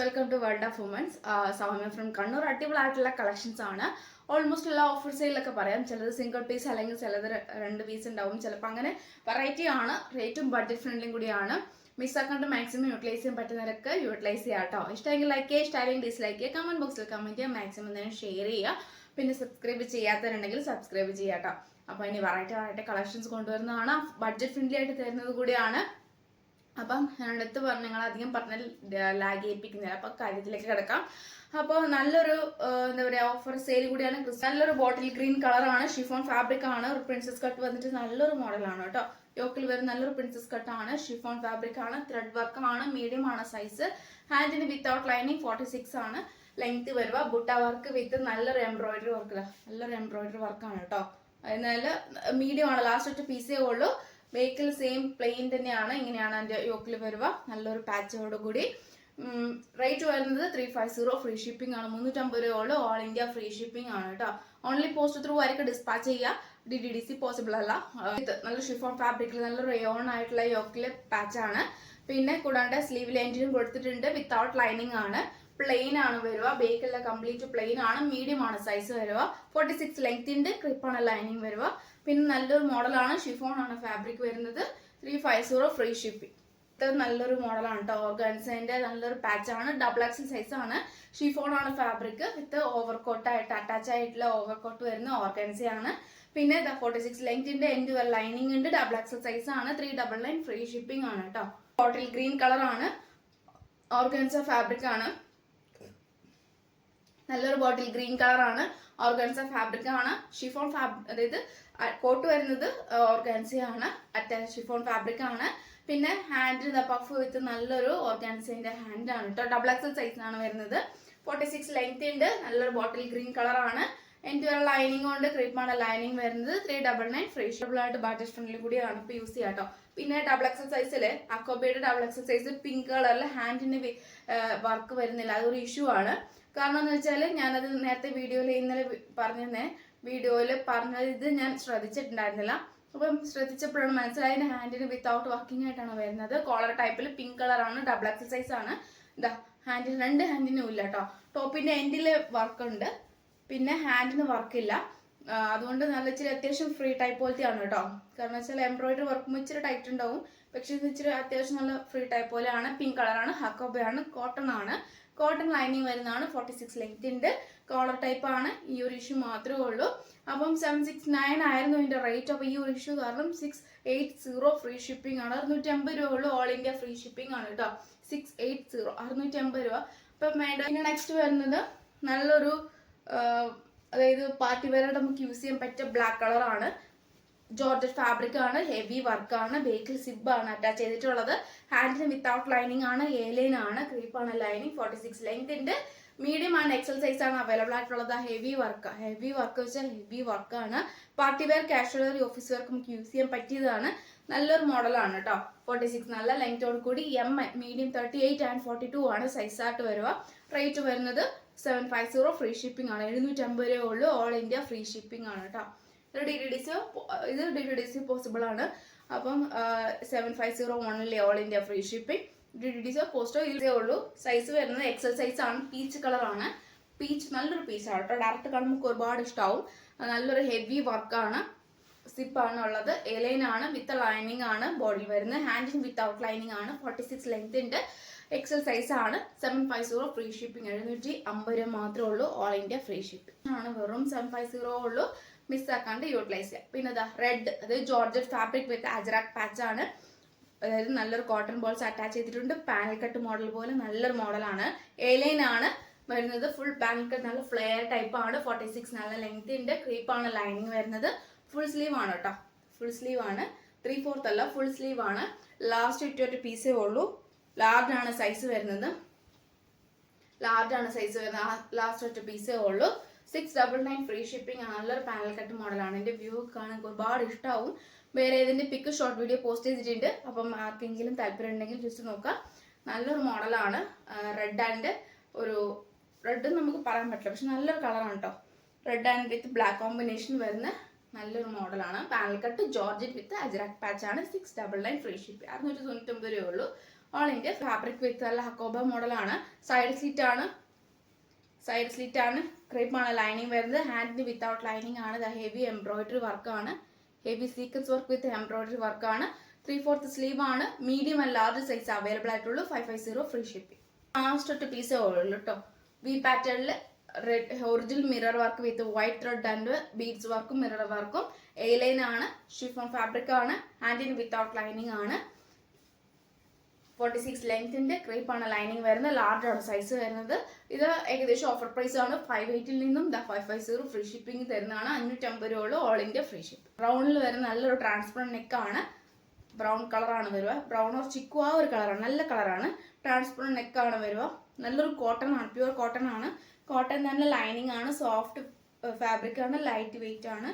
Welcome to world of womens. Soumya from Kannur. അടിപൊളിയായിട്ടുള്ള collections ആണ്. Almost എല്ലാ ഓഫർ സെയിലൊക്കെ പറയാം. ചിലത് സിംഗിൾ പീസ് അല്ലെങ്കിൽ ചിലത് 2 പീസ് ഉണ്ടാവും. ചിലപ്പോൾ അങ്ങനെ വെറൈറ്റി ആണ്. റേറ്റും ബഡ്ജറ്റ് ഫ്രണ്ട്ലിയും കൂടിയാണ്. മിസ്സാക്കാണ്ട് മാക്സിമം യൂട്ടിലൈസ് ചെയ്യാൻ പറ്റുന്നവരൊക്കെ യൂട്ടിലൈസ് ചെയ്യുക കേട്ടോ. ഇഷ്ടമെങ്കിൽ ലൈക്ക് ചെയ്യുക, ഇഷ്ടമായെങ്കിൽ ഡിസ്ലൈക്ക് ചെയ്യുക, കമന്റ് ബോക്സിൽ കമന്റ് ചെയ്യുക, മാക്സിമം തന്നെ ഷെയർ ചെയ്യുക. പിന്നെ സബ്സ്ക്രൈബ് ചെയ്യാത്തവരുണ്ടെങ്കിൽ സബ്സ്ക്രൈബ് ചെയ്യുക കേട്ടോ. അപ്പോൾ ഇനി വെറൈറ്റി കളക്ഷൻസ് കൊണ്ടുവരുന്നതാണ്. ബഡ്ജറ്റ് ഫ്രണ്ട്ലി ആയിട്ട് തരുന്നത് കൂടിയാണ്. അപ്പം ഞാൻ അടുത്ത് നിങ്ങൾ അധികം പറഞ്ഞാൽ ലാഗ് ചെയ്യിപ്പിക്കുന്നില്ല. അപ്പം കാര്യത്തിലേക്ക് കിടക്കാം. അപ്പോൾ നല്ലൊരു എന്താ പറയുക ഓഫർ സെയിൽ കൂടിയാണ്. നല്ലൊരു ബോട്ടിൽ ഗ്രീൻ കളറാണ്, ഷിഫോൺ ഫാബ്രിക് ആണ്. ഒരു പ്രിൻസസ് കട്ട് വന്നിട്ട് നല്ലൊരു മോഡലാണ് കേട്ടോ. യോക്കിൽ വരുന്ന നല്ലൊരു പ്രിൻസസ് കട്ട് ആണ്, ഷിഫോൺ ഫാബ്രിക് ആണ്, ത്രെഡ് വർക്ക് ആണ്, മീഡിയം ആണ് സൈസ്. ഹാൻഡിന് വിത്തൗട്ട് ലൈനിങ് 46 ആണ് ലെങ്ത് വരുക. ബുട്ട വർക്ക് വിത്ത് നല്ലൊരു എംബ്രോയിഡറി വർക്ക്, നല്ലൊരു എംബ്രോയിഡറി വർക്കാണ് കേട്ടോ. എന്നാൽ മീഡിയം ആണ്, ലാസ്റ്റ് ഒറ്റ പീസേ ഉള്ളൂ. വെഹിക്കിൾ സെയിം പ്ലെയിൻ തന്നെയാണ്. ഇങ്ങനെയാണ് എൻ്റെ യോക്കിൽ വരുക, നല്ലൊരു പാച്ചോട് കൂടി. റേറ്റ് വരുന്നത് 350, ഫ്രീ ഷിപ്പിംഗ് ആണ്. 350 രൂപയുള്ളൂ. ഓൾ ഇന്ത്യ ഫ്രീ ഷിപ്പിംഗ് ആണ് കേട്ടോ. ഓൺലി പോസ്റ്റ് ത്രൂ ആയിരിക്കും ഡിസ്പാച്ച് ചെയ്യുക. DTDC പോസിബിൾ അല്ല. നല്ല ഷിഫോൺ ഫാബ്രിക്കിൽ നല്ല റയോൺ ആയിട്ടുള്ള യോക്കിലെ പാച്ചാണ്. പിന്നെ കൂടാണ്ട് സ്ലീവ് ലെൻറ്റിനും കൊടുത്തിട്ടുണ്ട്. വിത്തൗട്ട് ലൈനിങ് ആണ്, പ്ലെയിൻ ആണ് വരിക. ബേക്കെല്ലാം കംപ്ലീറ്റ് പ്ലെയിൻ ആണ്, മീഡിയം ആണ് സൈസ് വരിക. 46 ലെങ്തിന്റെ ക്രിപ്പാണ് ലൈനിങ് വരിക. പിന്നെ നല്ലൊരു മോഡലാണ്, ഷിഫോൺ ആണ് ഫാബ്രിക് വരുന്നത്. 350 ഫ്രീ ഷിപ്പിംഗ്. ഇത് നല്ലൊരു മോഡലാണ് കേട്ടോ. ഓർഗാൻസേന്റെ നല്ലൊരു പാച്ചാണ്, XXL സൈസ് ആണ്. ഷിഫോൺ ആണ് ഫാബ്രിക് വിത്ത് ഓവർകോട്ടായിട്ട് അറ്റാച്ച് ആയിട്ടുള്ള ഓവർകോട്ട് വരുന്ന ഓർഗാൻസയാണ്. പിന്നെ 46 ലെങ്തിന്റെ എൻഡ് ലൈനിങ് ഉണ്ട്. XXL സൈസ് ആണ്. 399 ഫ്രീ ഷിപ്പിംഗ് ആണ് കേട്ടോ. ബോട്ടിൽ ഗ്രീൻ കളർ ആണ്, ഓർഗാൻസ ഫാബ്രിക് ആണ്. നല്ലൊരു ബോട്ടിൽ ഗ്രീൻ കളർ ആണ്, ഓർഗാൻസ ഫാബ്രിക് ആണ്. ഷിഫോൺ അതായത് കോട്ട് വരുന്നത് ഓർഗാൻസയാണ്, അറ്റാച്ച് ഷിഫോൺ ഫാബ്രിക് ആണ്. പിന്നെ ഹാൻഡിൽ പഫ് വിത്ത് നല്ലൊരു ഓർഗാൻസയുടെ ഹാൻഡ് ആണ് കേട്ടോ. XXL സൈസിനാണ് വരുന്നത്. 46 ലെങ്ത് ഉണ്ട്. നല്ലൊരു ബോട്ടിൽ ഗ്രീൻ കളർ ആണ്. എൻ്റെ ഒരു ലൈനിങ് കൊണ്ട് ക്രീപ്പാണ് ലൈനിങ് വരുന്നത്. 399 ഫ്രീ ഷിപ്പിളായിട്ട് ബഡ്ജറ്റ് ഫ്രണ്ട്ലി കൂടിയാണ് ഇപ്പോൾ യൂസ് ചെയ്യാം കേട്ടോ. പിന്നെ XXL സൈസില് അക്കോബയുടെ XXL സൈസ് പിങ്ക് കളറിൽ ഹാൻഡിന് വർക്ക് വരുന്നില്ല. അതൊരു ഇഷ്യൂ ആണ്. കാരണം എന്ന് വെച്ചാൽ ഞാനത് നേരത്തെ വീഡിയോയിൽ ഇന്നലെ പറഞ്ഞത് ഇത് ഞാൻ ശ്രദ്ധിച്ചിട്ടുണ്ടായിരുന്നില്ല. അപ്പം ശ്രദ്ധിച്ചപ്പോഴാണ് മനസ്സിലായത് ഹാൻഡിന് വിത്തൗട്ട് വർക്കിംഗ് ആയിട്ടാണ് വരുന്നത്. കോളർ ടൈപ്പിൽ പിങ്ക് കളറാണ്, XXL സൈസ് ആണ്. ഇതാ ഹാൻഡിന് 2 ഹാൻഡിനും ഇല്ല കേട്ടോ. ടോപ്പിന്റെ എൻഡിൽ വർക്ക് ഉണ്ട്, പിന്നെ ഹാൻഡിന് വർക്കില്ല. അതുകൊണ്ട് നല്ല ഇച്ചിരി അത്യാവശ്യം ഫ്രീ ടൈപ്പ് പോലത്തെ ആണ് കേട്ടോ. കാരണം വെച്ചാൽ എംബ്രോയിഡറി വർക്കുമ്പോൾ ഇച്ചിരി ടൈറ്റ് ഉണ്ടാവും, പക്ഷെ ഇത് ഇച്ചിരി അത്യാവശ്യം നല്ല ഫ്രീ ടൈപ്പ് പോലെയാണ്. പിങ്ക് കളറാണ്, ഹക്കോബയാണ്, കോട്ടൺ ആണ്. കോട്ടൺ ലൈനിങ് വരുന്നതാണ്. 46 ലെങ്ത് ഉണ്ട്. കോളർ ടൈപ്പ് ആണ്. ഈ ഒരു ഇഷ്യൂ മാത്രമേ ഉള്ളൂ. അപ്പം 769 ആയിരുന്നു ഇതിന്റെ റേറ്റ്. അപ്പോൾ ഈ ഒരു ഇഷ്യൂ കാരണം 680 ഫ്രീ ഷിപ്പിംഗ് ആണ്. 650 രൂപ ഉള്ളൂ. ഓൾ ഇന്ത്യ ഫ്രീ ഷിപ്പിംഗ് ആണ് കേട്ടോ. 680 650 രൂപ. ഇപ്പം പിന്നെ നെക്സ്റ്റ് വരുന്നത് നല്ലൊരു അതായത് പാർട്ടി വെയർ നമുക്ക് യൂസ് ചെയ്യാൻ പറ്റിയ ബ്ലാക്ക് കളറാണ്. ജോർജറ്റ് ഫാബ്രിക് ആണ്, ഹെവി വർക്കാണ്, ബേക്കിൽ സിബ് ആണ് അറ്റാച്ച് ചെയ്തിട്ടുള്ളത്. ഹാൻഡിന് വിത്തൗട്ട് ലൈനിങ് ആണ്, ലൈൻ ആണ്, ക്രീപ്പാണ് ലൈനിങ്. 46 ലെങ്ത് ഉണ്ട്. മീഡിയം ആണ്, XL സൈസ് ആണ് അവൈലബിൾ ആയിട്ടുള്ളത്. ഹെവി വർക്ക് വെച്ചാൽ ഹെവി വർക്കാണ്. Party wear, casual wear, office വെയർക്ക് നമുക്ക് യൂസ് ചെയ്യാൻ പറ്റിയതാണ്. നല്ലൊരു മോഡലാണ് കേട്ടോ. 46 നല്ല ലെങ്തോട് കൂടി. മീഡിയം 38 ആൻഡ് 42 ആണ് സൈസ് ആയിട്ട് വരിക. റേറ്റ് വരുന്നത് 750 ഫ്രീ ഷിപ്പിംഗ് ആണ്. 750 രൂപ ഉള്ളൂ. ഓൾ ഇന്ത്യ ഫ്രീ ഷിപ്പിംഗ് ആണ് കേട്ടോ. ഇത് DTDC പോസിബിൾ ആണ്. അപ്പം 750 only, all India free shipping. DTDC പോസ്റ്റോ ഇതേ ഉള്ളൂ. സൈസ് വരുന്നത് XL സൈസ് ആണ്. പീച്ച് കളറാണ്. പീച്ച് നല്ലൊരു പീച്ചാണ് കേട്ടോ. ഡയറക്റ്റ് കാണുമ്പോൾ ഒരുപാട് ഇഷ്ടമാവും. നല്ലൊരു ഹെവി വർക്കാണ്. സിപ്പാണ് ഉള്ളത്. ലൈൻ ആണ്, വിത്ത് ലൈനിങ് ആണ് ബോഡിയിൽ വരുന്നത്. ഹാൻഡിന് വിത്തൗട്ട് ലൈനിങ് ആണ്. 46 ലെങ്ത് ഉണ്ട്. XL സൈസ് ആണ്. 750 ഫ്രീ ഷിപ്പിംഗ്. 750 രൂപ മാത്രമേ ഉള്ളൂ. ഓൾ ഇന്ത്യ ഫ്രീ ഷിപ്പിംഗ് ആണ്. വെറും 750 ഉള്ളൂ. മിസ്സാക്കാണ്ട് യൂട്ടിലൈസ് ചെയ്യാം. പിന്നെ ഇതാ റെഡ്, അതായത് ജോർജറ്റ് ഫാബ്രിക് വിത്ത് അജറാക് പാച്ച് ആണ്. അതായത് നല്ലൊരു കോട്ടൺ ബോൾസ് അറ്റാച്ച് ചെയ്തിട്ടുണ്ട്. പാനൽ കട്ട് മോഡൽ പോലെ നല്ലൊരു മോഡലാണ്. ലൈൻ ആണ് വരുന്നത്. ഫുൾ പാനൽ കട്ട്, നല്ല ഫ്ലെയർ ടൈപ്പ് ആണ്. 46 നല്ല ലെങ്ത് ഉണ്ട്. ക്രീപ്പാണ് ലൈനിങ് വരുന്നത്. ഫുൾ സ്ലീവ് ആണ് കേട്ടോ. ഫുൾ സ്ലീവ് ആണ്. 3/4 അല്ല, ഫുൾ സ്ലീവ് ആണ്. ലാസ്റ്റ് ഇട്ടൊരു പീസേ ഉള്ളൂ. ലാർജ് ആണ് സൈസ് വരുന്നത്. ലാസ്റ്റ് ഒറ്റ പീസേ ഉള്ളൂ. 699 ഫ്രീ ഷിപ്പിംഗ് ആണ്. നല്ലൊരു പാനൽ കട്ട് മോഡലാണ്. എൻ്റെ വ്യൂ കാണാൻ ഒരുപാട് ഇഷ്ടമാവും. വേറെ ഏതിൻ്റെ പിക്ക് ഷോർട്ട് വീഡിയോ പോസ്റ്റ് ചെയ്തിട്ടുണ്ട്. അപ്പം ആർക്കെങ്കിലും താല്പര്യം ഉണ്ടെങ്കിൽ ജസ്റ്റ് നോക്കാം. നല്ലൊരു മോഡലാണ്. റെഡ് നമുക്ക് പറയാൻ പറ്റില്ല, പക്ഷെ നല്ലൊരു കളറാണ് കേട്ടോ. Red and with black combination വരുന്ന നല്ലൊരു മോഡലാണ്. Panel cut georgette with ajrak patch ആണ്. 699 ഫ്രീ ഷിപ്പിംഗ്. 699 രൂപ ഉള്ളൂ. ഓൾ ഇന്ത്യ ഫാബ്രിക് വിത്ത് നല്ല ഹക്കോബ മോഡലാണ്. സൈഡ് സ്ലിറ്റ് ആണ് ക്രേപ്പ് ആണ് ലൈനിങ് വരുന്നത്. ഹാൻഡിന് വിത്തൗട്ട് ലൈനിങ് ആണ്. ഹെവി എംബ്രോയിഡറി വർക്കാണ്, heavy sequence work with embroidery വർക്കാണ്. 3/4 സ്ലീവ് ആണ്. Medium and large size available ആയിട്ടുള്ളൂ. 550 ഫ്രീ ഷിപ്പിംഗ്. ലാസ്റ്റ് ഒറ്റ പീസേ ഉള്ളൂ കേട്ടോ. വി പാറ്റേണിൽ red original mirror work with white thread and beads വർക്കും മിറർ വർക്കും. എ ലൈൻ ആണ്, ഷിഫോൺ ഫാബ്രിക് ആണ്, ഹാൻഡിന് വിത്തൗട്ട് ലൈനിങ് ആണ്. 46 ലെങ്ത്തിന്റെ ക്രേപ്പ് ആണ് ലൈനിങ് വരുന്നത്. ലാർജ് ആണ് സൈസ് വരുന്നത്. ഇത് ഏകദേശം ഓഫർ പ്രൈസ് ആണ്. 580 നിന്നും 550 ഫ്രീ ഷിപ്പിംഗ് തരുന്നതാണ്. 550 രൂപ ഓൾ ഇന്ത്യ ഫ്രീ ഷിപ്പിംഗ്. ബ്രൗണിൽ വരുന്ന നല്ലൊരു ട്രാൻസ്പെറന്റ് നെക്കാണ്. ബ്രൗൺ കളറാണ് വരിക. ബ്രൗൺ ഓർ ചിക്കു ആ ഒരു കളറാണ്, നല്ല കളറാണ്. ട്രാൻസ്പെറന്റ് നെക്കാണ് വരിക. നല്ലൊരു കോട്ടൺ ആണ്, പ്യുവർ കോട്ടൺ ആണ്. കോട്ടൺ തന്നെ ലൈനിങ് ആണ്, സോഫ്റ്റ് ഫാബ്രിക് ആണ്, ലൈറ്റ് വെയിറ്റ് ആണ്.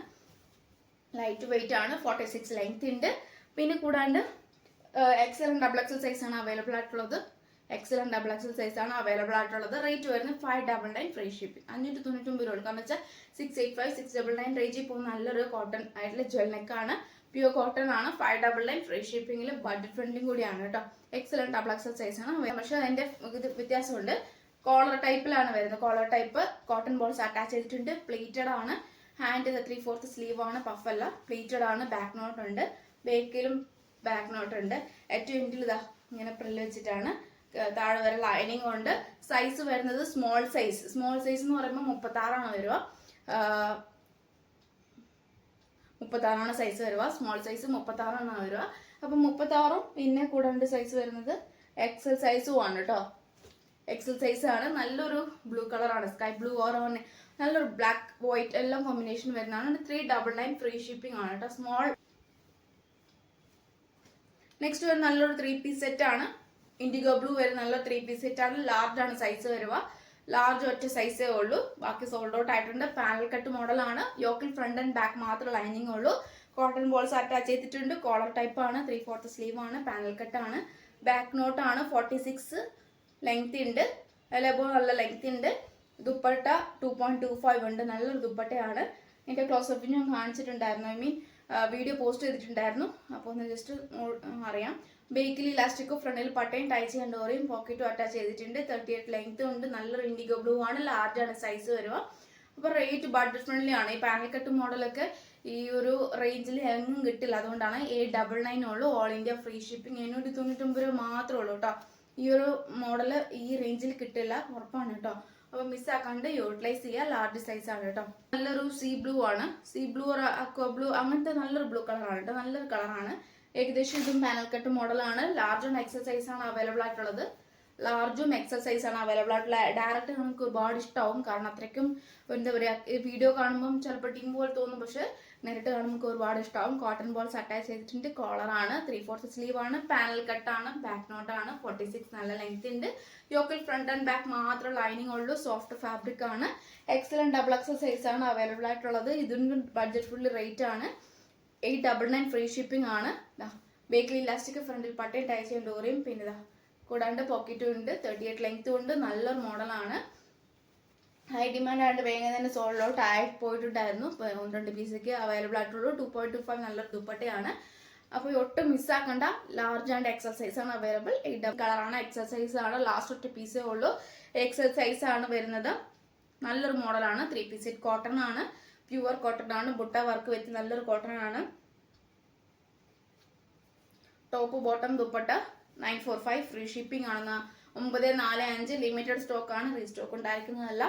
46 ലെങ്ത് ഉണ്ട്. പിന്നെ കൂടാണ്ട് XL and XXL സൈസ് ആണ് അവൈലബിൾ ആയിട്ടുള്ളത്. റേറ്റ് വരുന്നത് 599 ഫ്രീ ഷിപ്പിംഗ്. 599 രൂപ. കാരണം വെച്ചാൽ 685 699 റേഞ്ചിൽ പോകുന്ന നല്ലൊരു കോട്ടൺ ആയിട്ടുള്ള ജ്വൽ നെക്കാണ്. പ്യൂർ കോട്ടൺ ആണ്. 599 ഫ്രീ ഷിപ്പിംഗിൽ ബഡ്ജറ്റ് ഫ്രണ്ട്ലിയും കൂടിയാണ് കേട്ടോ. XL and XXL സൈസ് ആണ്. പക്ഷെ അതിന്റെ ഇത് വ്യത്യാസമുണ്ട്. കോളർ ടൈപ്പിലാണ് വരുന്നത്. Collar type cotton balls attach ചെയ്തിട്ടുണ്ട്. പ്ലേറ്റഡ് ആണ്. ഹാൻഡ് 3/4 സ്ലീവ് ആണ്, പഫ് അല്ല, പ്ലേറ്റഡ് ആണ്. ബാക്ക് നോട്ട് ഉണ്ട്, ബേക്കിലും ബാക്ക് നോട്ട് ഉണ്ട്. ഏറ്റവും എൻഡിൽ ഇതാ ഇങ്ങനെ പ്രില്ല് വെച്ചിട്ടാണ്. താഴെ വരെ ലൈനിങ് ഉണ്ട്. സൈസ് വരുന്നത് സ്മോൾ സൈസ് എന്ന് പറയുമ്പോൾ 36 വരിക. 36 സൈസ് വരിക. സ്മോൾ സൈസ് 36 വരിക. അപ്പം 36 പിന്നെ കൂടാണ്ട് സൈസ് വരുന്നത് XL സൈസും ആണ് കേട്ടോ. XL സൈസ് ആണ്. നല്ലൊരു ബ്ലൂ കളറാണ്, സ്കൈ ബ്ലൂ ഓർ നല്ലൊരു ബ്ലാക്ക് വൈറ്റ് എല്ലാം കോമ്പിനേഷൻ വരുന്നതാണ്. 399 ഫ്രീ ഷിപ്പിംഗ് ആണ് കേട്ടോ. സ്മോൾ. നെക്സ്റ്റ് വരുന്ന നല്ലൊരു 3 പീസ് സെറ്റ് ആണ്. ഇൻഡിഗോ ബ്ലൂ വരുന്ന നല്ല 3 പീസ് സെറ്റ് ആണ്. ലാർജ് ആണ് സൈസ് വരിക. ലാർജ് ഒറ്റ സൈസേ ഉള്ളൂ, ബാക്കി സോൾഡ് ഔട്ട് ആയിട്ടുണ്ട്. പാനൽ കട്ട് മോഡലാണ്. യോക്കിൽ ഫ്രണ്ട് ആൻഡ് ബാക്ക് മാത്രം ലൈനിങ് ഉള്ളൂ. കോട്ടൺ ബോൾസ് അറ്റാച്ച് ചെയ്തിട്ടുണ്ട്. കോളർ ടൈപ്പ് ആണ്. 3/4 സ്ലീവ് ആണ്. പാനൽ കട്ട് ആണ്. ബാക്ക് നോട്ട് ആണ്. 46 ലെങ്ത് ഉണ്ട്. എലബോ നല്ല ലെങ്ത് ഉണ്ട്. ദുപ്പട്ട 2.25 ഉണ്ട്. നല്ലൊരു ദുപ്പട്ടയാണ്. എൻ്റെ ക്ലോസപ്പിന് ഞാൻ കാണിച്ചിട്ടുണ്ടായിരുന്നു. വീഡിയോ പോസ്റ്റ് ചെയ്തിട്ടുണ്ടായിരുന്നു. അപ്പോൾ ഒന്ന് ജസ്റ്റ് അറിയാം. ബേക്കിൽ ഇലാസ്റ്റിക്കോ ഫ്രണ്ടിൽ പട്ടയും ടൈ ചെയ്യാൻ ഡോറിയും പോക്കറ്റും അറ്റാച്ച് ചെയ്തിട്ടുണ്ട്. 38 ലെങ്ത് ഉണ്ട്. നല്ലൊരു ഇൻഡിഗോ ബ്ലൂ ആണ്. ലാർജ് ആണ് സൈസ് വരിക. അപ്പോൾ റേറ്റ് ബഡ്ജറ്റ് ഫ്രണ്ട്ലി ആണ്. ഈ പാനൽ കട്ട് മോഡലൊക്കെ ഈ ഒരു റേഞ്ചിൽ എങ്ങും കിട്ടില്ല. അതുകൊണ്ടാണ് 899 ഉള്ളൂ. All India free shipping. 899 രൂപ മാത്രമേ ഉള്ളൂ കേട്ടോ. ഈ ഒരു മോഡല് ഈ റേഞ്ചിൽ കിട്ടില്ല, ഉറപ്പാണ് കേട്ടോ. അപ്പോൾ മിസ്സാക്കാണ്ട് യൂട്ടിലൈസ് ചെയ്യുക. ലാർജ് സൈസ് ആണ് കേട്ടോ. നല്ലൊരു സീ ബ്ലൂ ആണ്. See blue or aqua blue അങ്ങനത്തെ നല്ലൊരു ബ്ലൂ കളറാണ് കേട്ടോ. നല്ലൊരു കളറാണ്. ഏകദേശം ഇതും പാനൽ കട്ട് മോഡലാണ്. ലാർജ് ആൻഡ് XL സൈസ് ആണ് അവൈലബിൾ ആയിട്ടുള്ളത്. ഡയറക്റ്റ് നമുക്ക് ഒരുപാട് ഇഷ്ടമാവും. കാരണം അത്രയ്ക്കും എന്താ പറയുക, വീഡിയോ കാണുമ്പം ചിലപ്പോൾ ടീം പോലെ തോന്നും, പക്ഷെ നേരിട്ട് കാണുമ്പോൾ ഒരുപാട് ഇഷ്ടമാവും. കോട്ടൺ ബോൾസ് അറ്റാച്ച് ചെയ്തിട്ടുണ്ട്. കോളറാണ്. 3/4 സ്ലീവ് ആണ്. പാനൽ കട്ടാണ്. ബാക്ക് നോട്ടാണ്. 46 നല്ല ലെങ്ത് ഉണ്ട്. യോക്കിൽ ഫ്രണ്ട് ആൻഡ് ബാക്ക് മാത്രം ലൈനിങ് ഉള്ളൂ. സോഫ്റ്റ് ഫാബ്രിക് ആണ്. XL and XXL സൈസ് ആണ് അവൈലബിൾ ആയിട്ടുള്ളത്. ഇതിന് ബഡ്ജറ്റ് ഫുള്ളി റേറ്റ് ആണ്. 899 ഫ്രീ ഷിപ്പിംഗ് ആണ്. ബേക്കിൽ ഇലാസ്റ്റിക് ഫ്രണ്ടിൽ പട്ടയും ടൈ ചെയ്യാൻ ഡോറിയും പിന്നെ കൂടാണ്ട് പോക്കറ്റും ഉണ്ട്. 38 ലെങ്ത്തും ഉണ്ട്. നല്ലൊരു മോഡലാണ്. ഹൈ ഡിമാൻഡ് ആയിട്ട് വേഗം തന്നെ സോൾഡ് ഔട്ട് ആയി പോയിട്ടുണ്ടായിരുന്നു. 1-2 പീസൊക്കെ അവൈലബിൾ ആയിട്ടുള്ളൂ. 2.25 നല്ലൊരു ദുപ്പട്ടയാണ്. അപ്പോൾ ഒട്ടും മിസ്സാക്കണ്ട. ലാർജ് ആൻഡ് XL സൈസ് ആണ് അവൈലബിൾ. 8 കളറാണ്. XL സൈസ് ആണ്. ലാസ്റ്റ് ഒറ്റ പീസേ ഉള്ളൂ. XL സൈസ് ആണ് വരുന്നത്. നല്ലൊരു മോഡലാണ്. 3 പീസ് സെറ്റ്. കോട്ടൺ ആണ്. പ്യുവർ കോട്ടൺ ആണ്. ബുട്ട വർക്ക് വെച്ച് നല്ലൊരു കോട്ടൺ ആണ്. Top bottom dupatta 945 free shipping ആണ്. 945 ലിമിറ്റഡ് സ്റ്റോക്ക് ആണ്. റീസ്റ്റോക്ക് ഉണ്ടായിരിക്കുന്നതല്ല.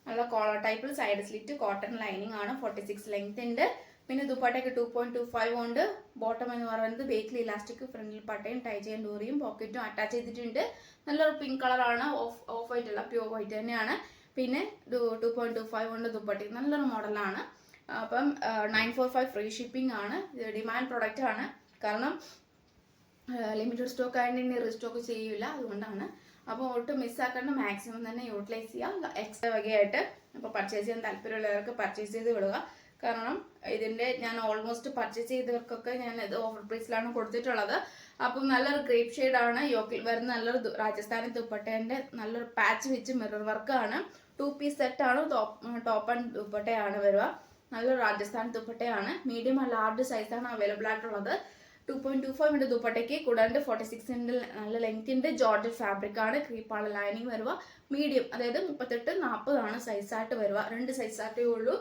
നല്ല കോളർ ടൈപ്പിൽ സൈഡ് സ്ലിറ്റ് കോട്ടൺ ലൈനിങ് ആണ്. 46 ലെങ്ത് ഉണ്ട്. പിന്നെ ദുപ്പട്ടയ്ക്ക് 2.25 ഉണ്ട്. ബോട്ടം എന്ന് പറയുന്നത് ബേക്കിൽ ഇലാസ്റ്റിക് ഫ്രണ്ടിൽ പട്ടയും ടൈ ചെയ്യാൻ ഡോറിയും പോക്കറ്റും അറ്റാച്ച് ചെയ്തിട്ടുണ്ട്. നല്ലൊരു പിങ്ക് കളറാണ്. ഓഫ് വൈറ്റ് അല്ല, പ്യൂർ വൈറ്റ് തന്നെയാണ്. പിന്നെ 2.25 ഉണ്ട് ദുപ്പട്ടയ്ക്ക്. നല്ലൊരു മോഡലാണ്. അപ്പം 945 ഫ്രീ ഷിപ്പിംഗ് ആണ്. ഇത് ഡിമാൻഡ് പ്രൊഡക്റ്റ് ആണ്. കാരണം ലിമിറ്റഡ് സ്റ്റോക്ക് ആയതുകൊണ്ട് ഇനി റീസ്റ്റോക്ക് ചെയ്യില്ല. അതുകൊണ്ടാണ്. അപ്പോൾ ഒട്ടും മിസ്സാക്കേണ്ട. മാക്സിമം തന്നെ യൂട്ടിലൈസ് ചെയ്യുക. എക്സ്ട്രാ വകയായിട്ട് അപ്പോൾ പർച്ചേസ് ചെയ്യാൻ താല്പര്യമുള്ളവർക്ക് പർച്ചേസ് ചെയ്ത് വിടുക. കാരണം ഇതിൻ്റെ ഞാൻ ഓൾമോസ്റ്റ് പർച്ചേസ് ചെയ്തവർക്കൊക്കെ ഞാൻ ഇത് ഓഫർ പ്രൈസിലാണ് കൊടുത്തിട്ടുള്ളത്. അപ്പം നല്ലൊരു ഗ്രേപ്പ് ഷെയ്ഡാണ്. യോക്കിൽ വരുന്ന നല്ലൊരു രാജസ്ഥാനി ദുപ്പട്ടേൻ്റെ നല്ലൊരു പാച്ച് വെച്ച് മിറർ വർക്കാണ്. 2 പീസ് സെറ്റാണ്. ടോപ്പ് ആൻഡ് ദുപ്പട്ടയാണ് വരിക. നല്ലൊരു രാജസ്ഥാനി ദുപ്പട്ടയാണ്. മീഡിയം ആൻഡ് ലാർജ് സൈസാണ് അവൈലബിൾ ആയിട്ടുള്ളത്. 2.25 ഉണ്ട് ദുപ്പട്ടയ്ക്ക്. കൂടാണ്ട് 46 ഉണ്ട്, നല്ല ലെങ്ത് ഉണ്ട്. ജോർജറ്റ് ഫാബ്രിക് ആണ്, ക്രീപ്പാണ് ലൈനിങ് വരുക. മീഡിയം, അതായത് 38-40 ആണ് സൈസായിട്ട് വരുക. 2 സൈസായിട്ടേ ഉള്ളൂ.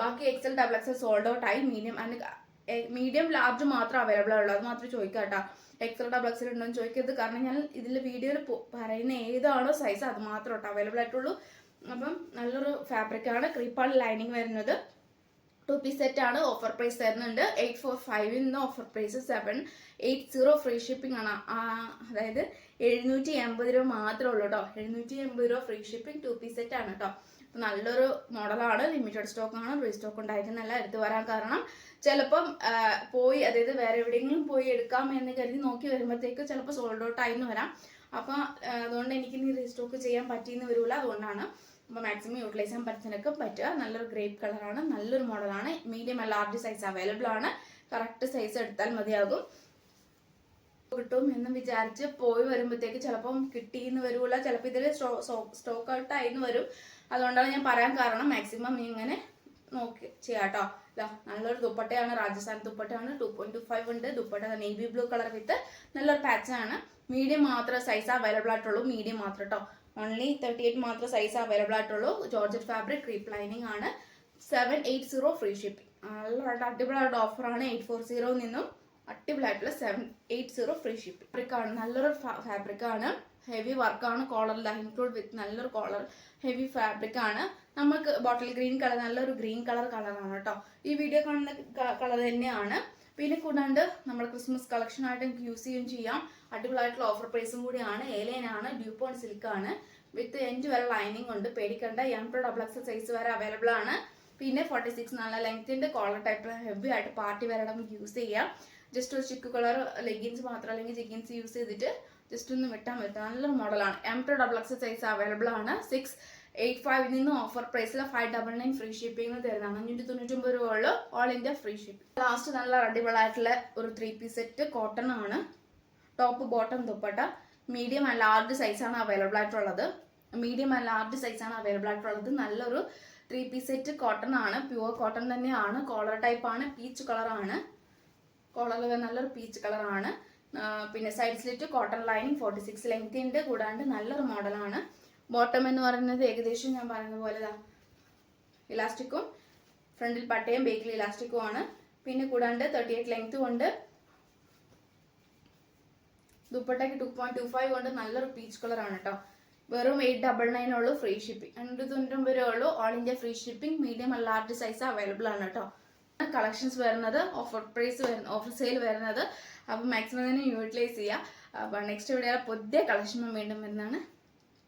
ബാക്കി XL XXL സോൾഡ് ഔട്ട് ആയി. മീഡിയം ലാർജ് മാത്രം അവൈലബിൾ ആയുള്ളൂ. അത് മാത്രം ചോദിക്കാം കേട്ടോ. XL XXL ഉണ്ടോ എന്ന് ചോദിക്കരുത്, കാരണം ഞാൻ ഇതിൽ വീഡിയോയിൽ പറയുന്ന ഏതാണോ സൈസ് അത് മാത്രം കേട്ടോ അവൈലബിൾ ആയിട്ടുള്ളൂ. അപ്പം നല്ലൊരു ഫാബ്രിക് ആണ്, ക്രീപ്പാണ് ലൈനിങ് വരുന്നത്. 2 പീസ് സെറ്റ് ആണ്. ഓഫർ പ്രൈസ് തരുന്നുണ്ട് 845 നിന്ന് ഓഫർ പ്രൈസ് 780 ഫ്രീ ഷിപ്പിംഗ് ആണ്. അതായത് 780 രൂപ മാത്രമേ ഉള്ളൂ കേട്ടോ. 780 രൂപ ഫ്രീ ഷിപ്പിംഗ്. 2 പീസ് സെറ്റ് ആണ് കേട്ടോ. നല്ലൊരു മോഡലാണ്, ലിമിറ്റഡ് സ്റ്റോക്ക് ആണ്, റീസ്റ്റോക്ക് ഉണ്ടായിരിക്കുന്നല്ല. എടുത്തു വരാൻ കാരണം ചിലപ്പം പോയി, അതായത് വേറെ എവിടെയെങ്കിലും പോയി എടുക്കാം എന്ന് കരുതി നോക്കി വരുമ്പോഴത്തേക്ക് ചിലപ്പോൾ സോൾഡ് ഔട്ട് ആയിന്ന് വരാം. അപ്പം അതുകൊണ്ട് എനിക്ക് ഇനി റീസ്റ്റോക്ക് ചെയ്യാൻ പറ്റിയെന്ന് വരില്ല. അതുകൊണ്ടാണ്. അപ്പോൾ മാക്സിമം യൂട്ടിലൈസ് ചെയ്യാൻ പറ്റുന്നതിനൊക്കെ പറ്റുക. നല്ലൊരു ഗ്രേപ്പ് കളറാണ്, നല്ലൊരു മോഡലാണ്. മീഡിയം ലാർജ് സൈസ് അവൈലബിൾ ആണ്. കറക്റ്റ് സൈസ് എടുത്താൽ മതിയാകും. കിട്ടും എന്ന് വിചാരിച്ച് പോയി വരുമ്പോഴത്തേക്ക് ചിലപ്പം കിട്ടിയെന്ന് വരില്ല, ചിലപ്പോൾ ഇതിൽ സ്റ്റോക്ക് ഔട്ട് ആയിന്ന് വരും. അതുകൊണ്ടാണ് ഞാൻ പറയാൻ കാരണം. മാക്സിമം ഇങ്ങനെ നോക്കി ചെയ്യാട്ടോ. നല്ലൊരു ദുപ്പട്ടയാണ്, രാജസ്ഥാൻ ദുപ്പട്ടയാണ്. 2.25 ഉണ്ട് ദുപ്പട്ട. നേവി ബ്ലൂ കളർ വിത്ത് നല്ലൊരു പാച്ചാണ്. മീഡിയം മാത്രം സൈസ് അവൈലബിൾ ആയിട്ടുള്ളൂ. മീഡിയം മാത്രം കേട്ടോ. ഓൺലി 38 മാത്രം സൈസ് അവൈലബിൾ ആയിട്ടുള്ളൂ. ജോർജറ്റ് ഫാബ്രിക്, ക്രീപ്പ് ലൈനിങ് ആണ്. 780 ഫ്രീ ഷിപ്പിംഗ്. നല്ല അടിപൊളിയായിട്ട് ഓഫറാണ്. 840 നിന്നും അടിപൊളിയായിട്ടുള്ള 780 ഫ്രീ ഷിപ്പിംഗ്. ഫാബ്രിക്കാണ്, നല്ലൊരു ഫാബ്രിക് ആണ്. ഹെവി വർക്കാണ്. കോളർ ഇൻക്ലൂഡ് വിത്ത് നല്ലൊരു കോളർ. ഹെവി ഫാബ്രിക് ആണ്. നമുക്ക് ബോട്ടിൽ ഗ്രീൻ കളർ, നല്ലൊരു ഗ്രീൻ കളറാണ് കേട്ടോ. ഈ വീഡിയോ കാണുന്ന കളർ തന്നെയാണ്. പിന്നെ കൂടാണ്ട് നമ്മൾ ക്രിസ്മസ് കളക്ഷൻ ആയിട്ട് എനിക്ക് യൂസ് ചെയ്യുകയും ചെയ്യാം. അടിപൊളിയായിട്ടുള്ള ഓഫർ പ്രൈസും കൂടിയാണ്. ഏലൈനാണ്, ഡ്യൂപോൺ സിൽക്കാണ്. വിത്ത് എൻഡ് വരെ ലൈനിങ് ഉണ്ട്. പേടിക്കണ്ട. XL സൈസ് വരെ അവൈലബിൾ ആണ്. പിന്നെ 46 നല്ല ലെങ്ത്തിന്റെ കോളർ ടൈപ്പ് ഹെവി ആയിട്ട് പാർട്ടി വരെ നമുക്ക് യൂസ് ചെയ്യാം. ജസ്റ്റ് ഒരു ചിക്കു കളർ ലെഗിൻസ് മാത്രം അല്ലെങ്കിൽ ജെഗിൻസ് യൂസ് ചെയ്തിട്ട് ജസ്റ്റ് ഒന്ന് വിട്ടാൻ പറ്റും. നല്ലൊരു മോഡലാണ്. XL സൈസ് അവൈലബിൾ ആണ്. 685 നിന്ന് ഓഫർ പ്രൈസിൽ 599 ഫ്രീ ഷിപ്പിംഗ് തരുന്നതാണ്. 599 രൂപ ഉള്ളൂ. All India free shipping. Last നല്ല അടിപൊളിയായിട്ടുള്ള ഒരു 3 പീസ് സെറ്റ് കോട്ടൺ ആണ്. Top bottom dupatta. Medium and large സൈസാണ് അവൈലബിൾ ആയിട്ടുള്ളത്. നല്ലൊരു 3 പീസ് സെറ്റ് കോട്ടൺ ആണ്. പ്യുവർ കോട്ടൺ തന്നെയാണ്. കോളർ ടൈപ്പ് ആണ്. പീച്ച് കളറാണ്. കോളറിൽ നല്ലൊരു പീച്ച് കളറാണ്. പിന്നെ side slit cotton lining 46 length ഉണ്ട്. കൂടാണ്ട് നല്ലൊരു മോഡലാണ്. ബോട്ടം എന്ന് പറയുന്നത് ഏകദേശം ഞാൻ പറയുന്ന പോലെ ഇലാസ്റ്റിക്കും ഫ്രണ്ടിൽ പട്ടയും ബേക്കിൽ ഇലാസ്റ്റിക്കും ആണ്. പിന്നെ കൂടാണ്ട് 38 ലെങ്ത്തും ഉണ്ട്. ദുപ്പട്ടയ്ക്ക് 2.25 കൊണ്ട് നല്ലൊരു പീച്ച് കളറാണ് കേട്ടോ. വെറും 899 ഉള്ളൂ ഫ്രീ ഷിപ്പിംഗ്. 299 ഉള്ളൂ. All India free shipping. Medium large size available ആണ് കേട്ടോ. കളക്ഷൻസ് വരുന്നത് ഓഫർ സെയിൽ വരുന്നത്. അപ്പോൾ മാക്സിമം തന്നെ യൂട്ടിലൈസ് ചെയ്യുക. അപ്പോൾ നെക്സ്റ്റ് വീഡിയോ പുതിയ കളക്ഷൻ വീണ്ടും വരുന്നതാണ്.